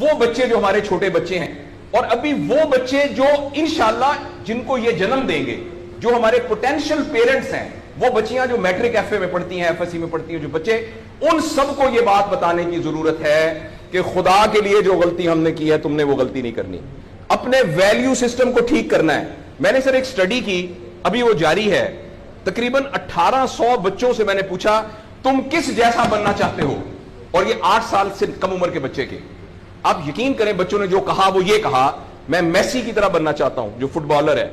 وہ بچے جو ہمارے چھوٹے بچے ہیں اور ابھی وہ بچے جو انشاءاللہ جن کو یہ جنم دیں گے, جو ہمارے پوٹینشل پیرنٹس ہیں, وہ بچیاں جو میٹرک ایف اے میں پڑھتی ہیں, ایف ایس سی میں پڑھتی ہیں, جو بچے, ان سب کو یہ بات بتانے کی ضرورت ہے کہ خدا کے لیے جو غلطی ہم نے کی ہے تم نے وہ غلطی نہیں کرنی. اپنے ویلیو سسٹم کو ٹھیک کرنا ہے. میں نے سر ایک سٹڈی کی, ابھی وہ جاری ہے, تقریباً 1800 بچوں سے میں نے پوچھا تم کس جیسا بننا چاہتے ہو, اور یہ 8 سال سے کم عمر کے بچے کے. آپ یقین کریں بچوں نے جو کہا وہ یہ کہا میں میسی کی طرح بننا چاہتا ہوں جو فٹ بالر ہے,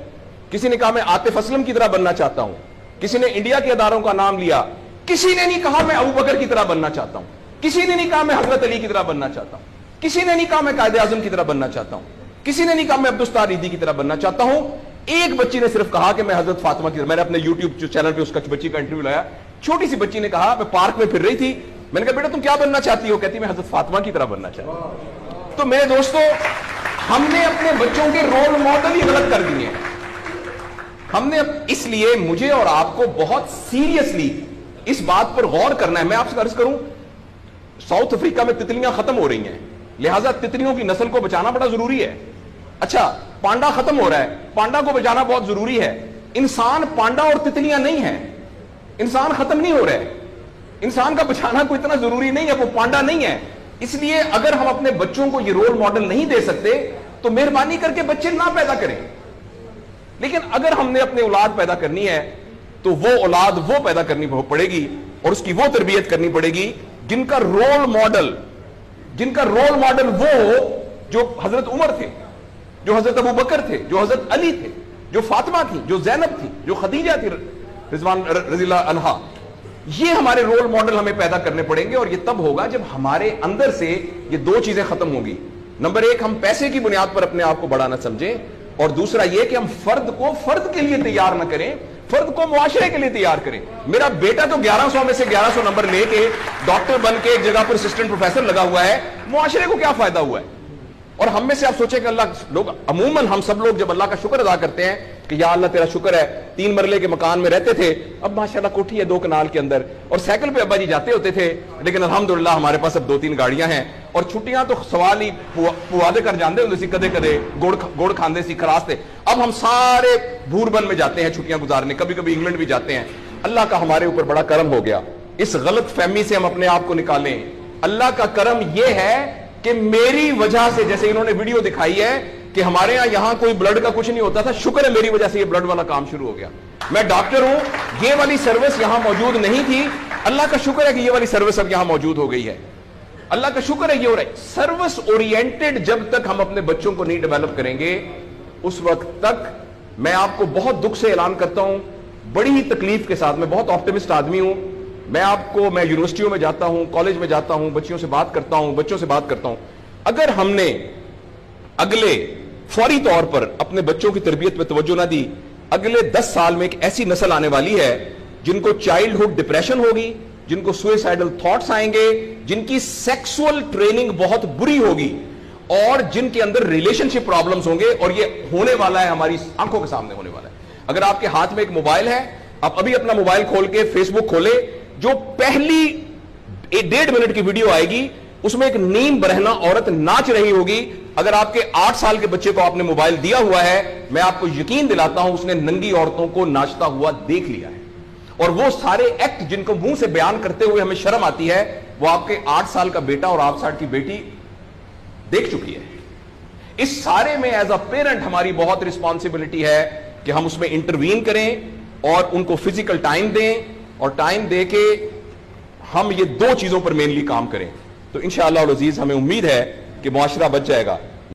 کسی نے کہا میں عاطف اسلم کی طرح بننا چاہتا ہوں, کسی نے انڈیا کے اداروں کا نام لیا, کسی نے نہیں کہا میں ابو بکر کی طرح بننا چاہتا ہوں, کسی نے نہیں کہا میں حضرت علی کی طرح بننا چاہتا ہوں, کسی نے نہیں کہا میں قائد اعظم کی طرح بننا چاہتا ہوں, کسی نے نہیں کہا میں عبدالستار ریدی کی طرح بننا چاہتا ہوں. ایک بچی نے صرف کہا کہ میں حضرت فاطمہ کی طرح. میں نے اپنے یوٹیوب چینل پہ اس کا بچی کا انٹرویو لایا, چھوٹی سی بچی نے کہا میں پارک میں پھر رہی تھی, میں نے کہا بیٹا تم کیا بننا چاہتی ہو, کہتی میں حضرت فاطمہ کی طرح بننا چاہتی ہوں. تو میرے دوستو ہم نے اپنے بچوں کے رول ماڈل ہی غلط کر دیے ہیں. ہم نے اس لیے مجھے اور آپ کو بہت سیریسلی اس بات پر غور کرنا ہے. میں آپ سے عرض کروں ساؤتھ افریقہ میں تتلیاں ختم ہو رہی ہیں, لہٰذا تتلیوں کی نسل کو بچانا بڑا ضروری ہے. اچھا پانڈا ختم ہو رہا ہے, پانڈا کو بچانا بہت ضروری ہے. انسان پانڈا اور تتلیاں نہیں ہیں, انسان ختم نہیں ہو رہا ہے, انسان کا بچانا کوئی اتنا ضروری نہیں ہے, وہ پانڈا نہیں ہے. اس لیے اگر ہم اپنے بچوں کو یہ رول ماڈل نہیں دے سکتے تو مہربانی کر کے بچے نہ پیدا کریں. لیکن اگر ہم نے اپنی اولاد پیدا کرنی ہے تو وہ اولاد وہ پیدا کرنی پڑے گی اور اس کی وہ تربیت کرنی پڑے گی جن کا رول ماڈل وہ ہو جو حضرت عمر تھے, جو حضرت ابو بکر تھے, جو حضرت علی تھے, جو فاطمہ تھی, جو زینب تھی, جو خدیجہ تھی رضوان رضی اللہ عنہا. یہ ہمارے رول ماڈل ہمیں پیدا کرنے پڑیں گے, اور یہ تب ہوگا جب ہمارے اندر سے یہ دو چیزیں ختم ہوگی. نمبر 1 ہم پیسے کی بنیاد پر اپنے آپ کو بڑھانا سمجھیں, اور دوسرا یہ کہ ہم فرد کو فرد کے لیے تیار نہ کریں, فرد کو معاشرے کے لیے تیار کریں. میرا بیٹا تو 1100 میں سے 1100 نمبر لے کے ڈاکٹر بن کے ایک جگہ پر اسسٹنٹ پروفیسر لگا ہوا ہے, معاشرے کو کیا فائدہ ہوا ہے؟ اور ہم میں سے آپ سوچیں کہ اللہ لوگ عموماً ہم سب لوگ جب اللہ کا شکر ادا کرتے ہیں کہ یا اللہ تیرا شکر ہے 3 مرلے کے مکان میں رہتے تھے, اب ماشاءاللہ کوٹھی ہے 2 کنال کے اندر, اور سائیکل پہ ابا جی جاتے ہوتے تھے, لیکن الحمدللہ ہمارے پاس اب 2-3 گاڑیاں ہیں, اور چھٹیاں تو سوال ہی پوادے کر جاندے ہوتے سی, کدے کدے گوڑ کھاندے سی خراستے. اب ہم سارے بھوربن میں جاتے ہیں چھٹیاں گزارنے, کبھی کبھی انگلینڈ بھی جاتے ہیں. اللہ کا ہمارے اوپر بڑا کرم ہو گیا. اس غلط فہمی سے ہم اپنے آپ کو نکالیں. اللہ کا کرم یہ ہے کہ میری وجہ سے, جیسے انہوں نے ویڈیو دکھائی ہے کہ ہمارے یہاں کوئی بلڈ کا کچھ نہیں ہوتا تھا, شکر ہے میری وجہ سے یہ بلڈ والا کام شروع ہو گیا. میں ڈاکٹر ہوں, یہ والی سروس یہاں موجود نہیں تھی, اللہ کا شکر ہے کہ یہ والی سروس اب یہاں موجود ہو گئی ہے. اللہ کا شکر ہے یہ ہو رہا ہے. سروس اورینٹڈ جب تک ہم اپنے بچوں کو نہیں ڈیولپ کریں گے, اس وقت تک میں آپ کو بہت دکھ سے اعلان کرتا ہوں, بڑی ہی تکلیف کے ساتھ, میں بہت آپٹمسٹ آدمی ہوں, میں یونیورسٹیوں میں جاتا ہوں, کالج میں جاتا ہوں, بچوں سے بات کرتا ہوں, اگر ہم نے اگلے فوری طور پر اپنے بچوں کی تربیت پہ توجہ نہ دی, اگلے 10 سال میں ایک ایسی نسل آنے والی ہے جن کو چائلڈہڈ ڈپریشن ہوگی, جن کو سوئسائڈل تھاٹس آئیں گے, جن کی سیکسول ٹریننگ بہت بری ہوگی, اور جن کے اندر ریلیشن شپ پرابلمز ہوں گے, اور یہ ہونے والا ہے, ہماری آنکھوں کے سامنے ہونے والا ہے. اگر آپ کے ہاتھ میں ایک موبائل ہے, آپ ابھی اپنا موبائل کھول کے فیس بک کھولے, جو پہلی 1.5 منٹ کی ویڈیو آئے گی اس میں ایک نیم برہنہ عورت ناچ رہی ہوگی. اگر آپ کے 8 سال کے بچے کو آپ نے موبائل دیا ہوا ہے, میں آپ کو یقین دلاتا ہوں اس نے ننگی عورتوں کو ناچتا ہوا دیکھ لیا ہے, اور وہ سارے ایکٹ جن کو منہ سے بیان کرتے ہوئے ہمیں شرم آتی ہے, وہ آپ کے 8 سال کا بیٹا اور 8 سال کی بیٹی دیکھ چکی ہے. اس سارے میں ایز اے پیرنٹ ہماری بہت رسپانسبلٹی ہے کہ ہم اس میں انٹروین کریں اور ان کو فزیکل ٹائم دیں, اور ٹائم دے کے ہم یہ 2 چیزوں پر مینلی کام کریں. تو انشاءاللہ العزیز ہمیں امید ہے کہ معاشرہ بچ جائے گا.